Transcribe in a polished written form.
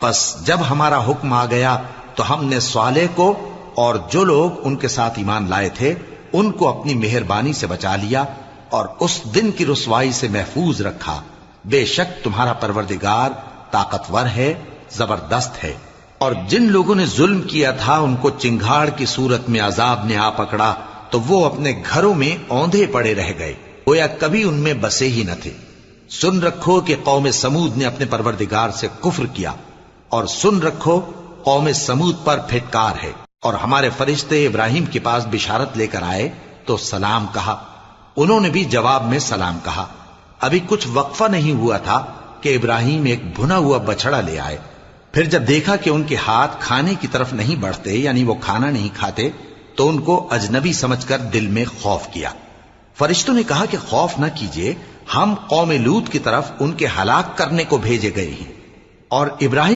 پس جب ہمارا حکم آ گیا تو ہم نے صالح کو اور جو لوگ ان کے ساتھ ایمان لائے تھے ان کو اپنی مہربانی سے بچا لیا اور اس دن کی رسوائی سے محفوظ رکھا۔ بے شک تمہارا پروردگار طاقتور ہے، زبردست ہے۔ اور جن لوگوں نے ظلم کیا تھا ان کو چنگھاڑ کی صورت میں عذاب نے آ پکڑا تو وہ اپنے گھروں میں اوندھے پڑے رہ گئے، گویا کبھی ان میں بسے ہی نہ تھے۔ سن رکھو کہ قوم سمود نے اپنے پروردگار سے کفر کیا، اور سن رکھو قوم سمود پر پھٹکار ہے۔ اور ہمارے فرشتے ابراہیم کے پاس بشارت لے کر آئے تو سلام کہا، انہوں نے بھی جواب میں سلام کہا۔ ابھی کچھ وقفہ نہیں ہوا تھا کہ ابراہیم ایک بھنا ہوا بچڑا لے آئے۔ پھر جب دیکھا کہ ان کے ہاتھ کھانے کی طرف نہیں بڑھتے، یعنی وہ کھانا نہیں کھاتے، تو ان کو اجنبی سمجھ کر دل میں خوف کیا۔ فرشتوں نے کہا کہ خوف نہ کیجیے، ہم قوم لوط کی طرف ان کے ہلاک کرنے کو بھیجے گئے ہیں۔ اور ابراہیم